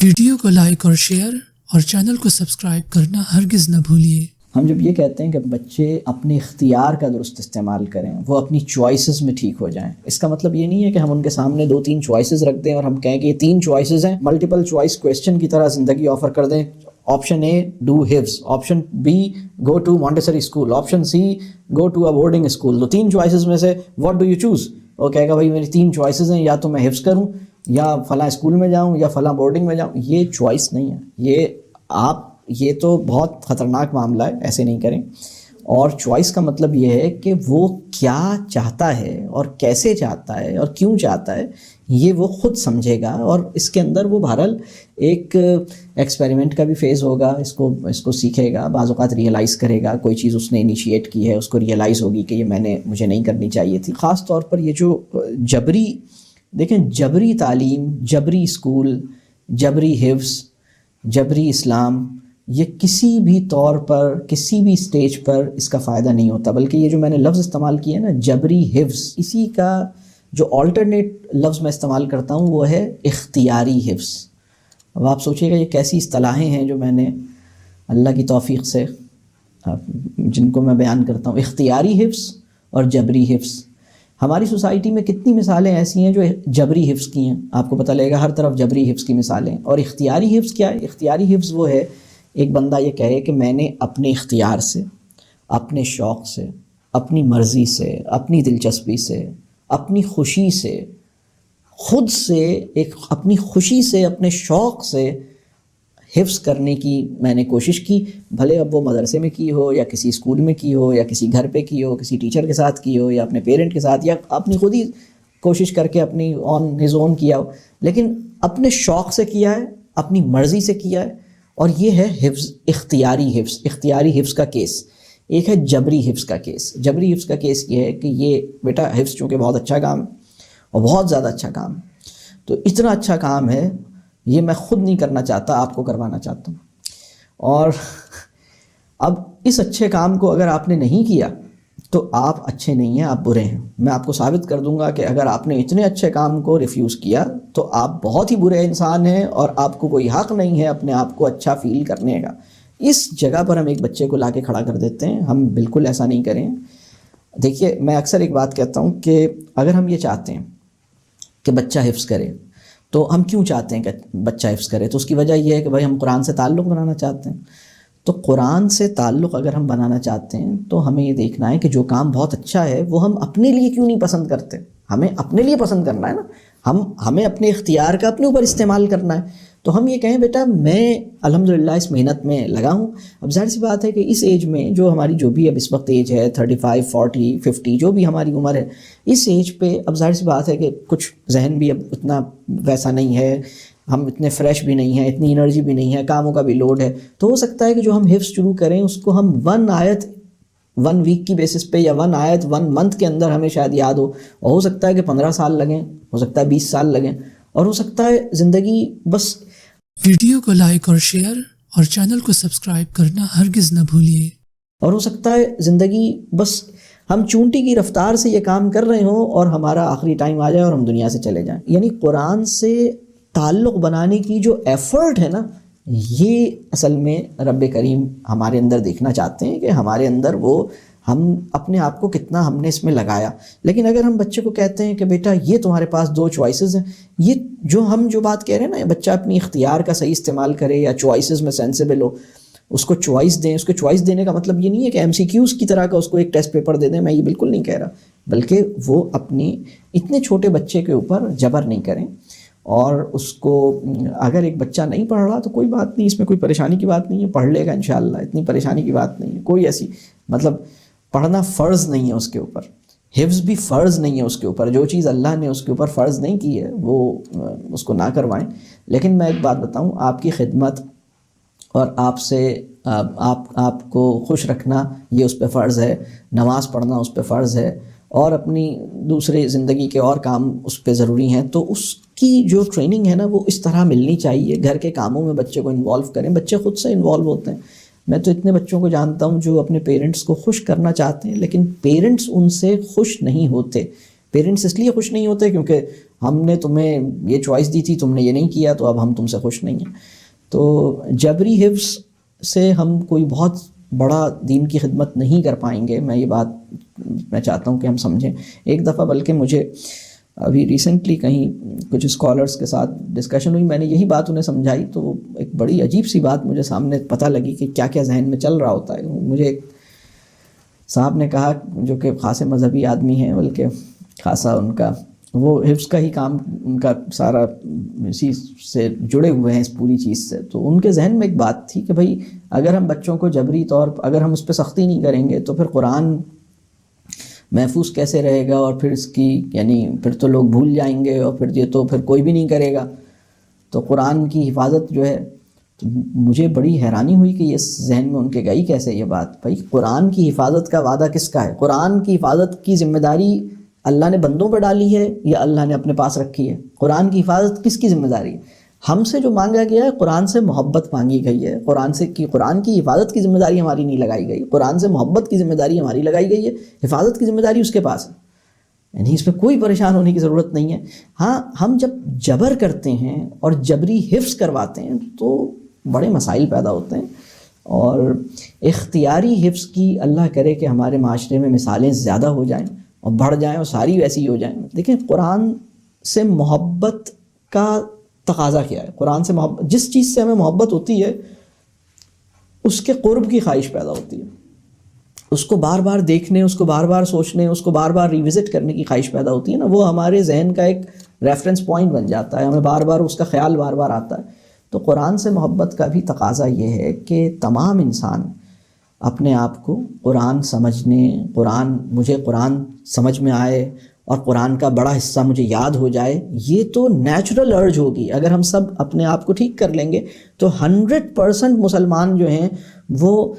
Video کو like اور share اور چینل کو سبسکرائب کرنا ہرگز نہ بھولیے۔ ہم جب یہ کہتے ہیں کہ بچے اپنے اختیار کا درست استعمال کریں، وہ اپنی چوائسز میں ٹھیک ہو جائیں، اس کا مطلب یہ نہیں ہے کہ ہم ان کے سامنے 2-3 چوائسز رکھ دیں اور ہم کہیں کہ یہ 3 چوائسز ہیں، ملٹیپل چوائس کویسچن کی طرح زندگی آفر کر دیں۔ آپشن اے ڈو حفظ، option B go to Montessori school, option C go to a boarding school. تو 3 چوائسز میں سے واٹ ڈو یو چوز؟ وہ کہے گا بھائی میری 3 چوائسز ہیں، یا تو میں حفظ کروں، یا فلاں اسکول میں جاؤں، یا فلاں بورڈنگ میں جاؤں۔ یہ چوائس نہیں ہے، یہ تو بہت خطرناک معاملہ ہے، ایسے نہیں کریں۔ اور چوائس کا مطلب یہ ہے کہ وہ کیا چاہتا ہے اور کیسے چاہتا ہے اور کیوں چاہتا ہے، یہ وہ خود سمجھے گا، اور اس کے اندر وہ بہرحال ایک ایکسپیریمنٹ کا بھی فیز ہوگا، اس کو سیکھے گا، بعض اوقات ریئلائز کرے گا، کوئی چیز اس نے انیشیٹ کی ہے، اس کو ریئلائز ہوگی کہ یہ مجھے نہیں کرنی چاہیے تھی۔ خاص طور پر یہ جو جبری تعلیم، جبری اسکول، جبری حفظ، جبری اسلام، یہ کسی بھی طور پر، کسی بھی سٹیج پر اس کا فائدہ نہیں ہوتا، بلکہ یہ جو میں نے لفظ استعمال کیا ہے نا، جبری حفظ، اسی کا جو آلٹرنیٹ لفظ میں استعمال کرتا ہوں وہ ہے اختیاری حفظ۔ اب آپ سوچئے گا یہ کیسی اصطلاحیں ہیں جو میں نے اللہ کی توفیق سے جن کو میں بیان کرتا ہوں، اختیاری حفظ اور جبری حفظ۔ ہماری سوسائٹی میں کتنی مثالیں ایسی ہیں جو جبری حفظ کی ہیں، آپ کو پتہ لگے گا ہر طرف جبری حفظ کی مثالیں۔ اور اختیاری حفظ کیا ہے؟ اختیاری حفظ وہ ہے ایک بندہ یہ کہے کہ میں نے اپنے اختیار سے، اپنے شوق سے، اپنی مرضی سے، اپنی دلچسپی سے، اپنی خوشی سے، خود سے، اپنی خوشی سے، اپنے شوق سے حفظ کرنے کی میں نے کوشش کی، بھلے اب وہ مدرسے میں کی ہو، یا کسی اسکول میں کی ہو، یا کسی گھر پہ کی ہو، کسی ٹیچر کے ساتھ کی ہو، یا اپنے پیرنٹ کے ساتھ، یا اپنی خود ہی کوشش کر کے اپنی آن ہز اون کیا ہو، لیکن اپنے شوق سے کیا ہے، اپنی مرضی سے کیا ہے۔ اور یہ ہے حفظ، اختیاری حفظ۔ اختیاری حفظ کا کیس ایک ہے جبری حفظ کا کیس۔ جبری حفظ کا کیس یہ ہے کہ یہ بیٹا حفظ چونکہ بہت اچھا کام ہے اور بہت زیادہ اچھا کام ہے، تو اتنا اچھا کام ہے یہ میں خود نہیں کرنا چاہتا، آپ کو کروانا چاہتا ہوں۔ اور اب اس اچھے کام کو اگر آپ نے نہیں کیا تو آپ اچھے نہیں ہیں، آپ برے ہیں۔ میں آپ کو ثابت کر دوں گا کہ اگر آپ نے اتنے اچھے کام کو ریفیوز کیا تو آپ بہت ہی برے انسان ہیں، اور آپ کو کوئی حق نہیں ہے اپنے آپ کو اچھا فیل کرنے کا۔ اس جگہ پر ہم ایک بچے کو لا کے کھڑا کر دیتے ہیں، ہم بالکل ایسا نہیں کریں۔ دیکھیے میں اکثر ایک بات کہتا ہوں کہ اگر ہم یہ چاہتے ہیں کہ بچہ حفظ کرے، تو ہم کیوں چاہتے ہیں کہ بچہ حفظ کرے؟ تو اس کی وجہ یہ ہے کہ بھائی ہم قرآن سے تعلق بنانا چاہتے ہیں۔ تو قرآن سے تعلق اگر ہم بنانا چاہتے ہیں تو ہمیں یہ دیکھنا ہے کہ جو کام بہت اچھا ہے وہ ہم اپنے لیے کیوں نہیں پسند کرتے۔ ہمیں اپنے لیے پسند کرنا ہے نا، ہمیں اپنے اختیار کا اپنے اوپر استعمال کرنا ہے۔ تو ہم یہ کہیں بیٹا میں الحمدللہ اس محنت میں لگا ہوں۔ اب ظاہر سی بات ہے کہ اس ایج میں جو ہماری جو بھی اب اس وقت ایج ہے 35 40 50 جو بھی ہماری عمر ہے، اس ایج پہ اب ظاہر سی بات ہے کہ کچھ ذہن بھی اب اتنا ویسا نہیں ہے، ہم اتنے فریش بھی نہیں ہیں، اتنی انرجی بھی نہیں ہے، کاموں کا بھی لوڈ ہے۔ تو ہو سکتا ہے کہ جو ہم حفظ شروع کریں اس کو ہم 1 آیت 1 ویک کی بیسس پہ، یا 1 آیت 1 منتھ کے اندر ہمیں شاید یاد ہو، اور ہو سکتا ہے کہ 15 سال لگیں، ہو سکتا ہے 20 سال لگیں، اور ہو سکتا ہے زندگی بس۔ ویڈیو کو لائک اور شیئر اور چینل کو سبسکرائب کرنا ہرگز نہ بھولیے۔ اور ہو سکتا ہے زندگی بس ہم چونٹی کی رفتار سے یہ کام کر رہے ہوں اور ہمارا آخری ٹائم آ جائے اور ہم دنیا سے چلے جائیں۔ یعنی قرآن سے تعلق بنانے کی جو ایفرٹ ہے نا، یہ اصل میں رب کریم ہمارے اندر دیکھنا چاہتے ہیں کہ ہمارے اندر وہ ہم اپنے آپ کو کتنا ہم نے اس میں لگایا۔ لیکن اگر ہم بچے کو کہتے ہیں کہ بیٹا یہ تمہارے پاس 2 چوائسز ہیں، یہ جو بات کہہ رہے ہیں نا، بچہ اپنی اختیار کا صحیح استعمال کرے یا چوائسز میں سینسیبل ہو، اس کو چوائس دیں۔ اس کو چوائس دینے کا مطلب یہ نہیں ہے کہ MCQs کی طرح کا اس کو ایک ٹیسٹ پیپر دے دیں، میں یہ بالکل نہیں کہہ رہا، بلکہ وہ اپنی اتنے چھوٹے بچے کے اوپر جبر نہیں کریں۔ اور اس کو اگر ایک بچہ نہیں پڑھ رہا تو کوئی بات نہیں، اس میں کوئی پریشانی کی بات نہیں ہے، پڑھ لے گا انشاءاللہ، اتنی پریشانی کی بات نہیں ہے، کوئی ایسی مطلب پڑھنا فرض نہیں ہے اس کے اوپر، حفظ بھی فرض نہیں ہے اس کے اوپر۔ جو چیز اللہ نے اس کے اوپر فرض نہیں کی ہے وہ اس کو نہ کروائیں۔ لیکن میں ایک بات بتاؤں، آپ کی خدمت اور آپ سے آپ کو خوش رکھنا یہ اس پہ فرض ہے، نماز پڑھنا اس پہ فرض ہے، اور اپنی دوسرے زندگی کے اور کام اس پہ ضروری ہیں۔ تو اس کی جو ٹریننگ ہے نا وہ اس طرح ملنی چاہیے، گھر کے کاموں میں بچے کو انوالو کریں، بچے خود سے انوالو ہوتے ہیں۔ میں تو اتنے بچوں کو جانتا ہوں جو اپنے پیرنٹس کو خوش کرنا چاہتے ہیں، لیکن پیرنٹس ان سے خوش نہیں ہوتے، پیرنٹس اس لیے خوش نہیں ہوتے کیونکہ ہم نے تمہیں یہ چوائس دی تھی، تم نے یہ نہیں کیا، تو اب ہم تم سے خوش نہیں ہیں. تو جبری حفظ سے ہم کوئی بہت بڑا دین کی خدمت نہیں کر پائیں گے. میں یہ بات میں چاہتا ہوں کہ ہم سمجھیں. ایک دفعہ بلکہ مجھے ابھی ریسنٹلی کہیں کچھ اسکالرس کے ساتھ ڈسکشن ہوئی، میں نے یہی بات انہیں سمجھائی، تو ایک بڑی عجیب سی بات مجھے سامنے پتہ لگی کہ کیا کیا ذہن میں چل رہا ہوتا ہے. مجھے ایک صاحب نے کہا جو کہ خاصے مذہبی آدمی ہیں، بلکہ خاصا ان کا وہ حفظ کا ہی کام، ان کا سارا اسی سے جڑے ہوئے ہیں اس پوری چیز سے. تو ان کے ذہن میں ایک بات تھی کہ بھائی اگر ہم بچوں کو جبری طور پر اگر ہم اس پہ سختی نہیں کریں گے تو پھر قرآن محفوظ کیسے رہے گا، اور پھر اس کی یعنی پھر تو لوگ بھول جائیں گے، اور پھر یہ تو پھر کوئی بھی نہیں کرے گا. تو قرآن کی حفاظت جو ہے، تو مجھے بڑی حیرانی ہوئی کہ یہ ذہن میں ان کے گئی کیسے یہ بات. بھائی قرآن کی حفاظت کا وعدہ کس کا ہے؟ قرآن کی حفاظت کی ذمہ داری اللہ نے بندوں پہ ڈالی ہے یا اللہ نے اپنے پاس رکھی ہے؟ قرآن کی حفاظت کس کی ذمہ داری ہے؟ ہم سے جو مانگا گیا ہے، قرآن سے محبت مانگی گئی ہے. قرآن کی حفاظت کی ذمہ داری ہماری نہیں لگائی گئی، قرآن سے محبت کی ذمہ داری ہماری لگائی گئی ہے. حفاظت کی ذمہ داری اس کے پاس ہے، یعنی اس پہ کوئی پریشان ہونے کی ضرورت نہیں ہے. ہاں ہم جب جبر کرتے ہیں اور جبری حفظ کرواتے ہیں تو بڑے مسائل پیدا ہوتے ہیں. اور اختیاری حفظ کی اللہ کرے کہ ہمارے معاشرے میں مثالیں زیادہ ہو جائیں اور بڑھ جائیں اور ساری ویسی ہو جائیں. دیکھیں قرآن سے محبت کا تقاضا کیا ہے؟ قرآن سے محبت، جس چیز سے ہمیں محبت ہوتی ہے اس کے قرب کی خواہش پیدا ہوتی ہے، اس کو بار بار دیکھنے، اس کو بار بار سوچنے، اس کو بار بار ریوزٹ کرنے کی خواہش پیدا ہوتی ہے نا. وہ ہمارے ذہن کا ایک ریفرنس پوائنٹ بن جاتا ہے، ہمیں بار بار اس کا خیال بار بار آتا ہے. تو قرآن سے محبت کا بھی تقاضا یہ ہے کہ تمام انسان اپنے آپ کو قرآن سمجھنے، مجھے قرآن سمجھ میں آئے اور قرآن کا بڑا حصہ مجھے یاد ہو جائے، یہ تو نیچرل ارج ہوگی. اگر ہم سب اپنے آپ کو ٹھیک کر لیں گے تو 100% مسلمان جو ہیں وہ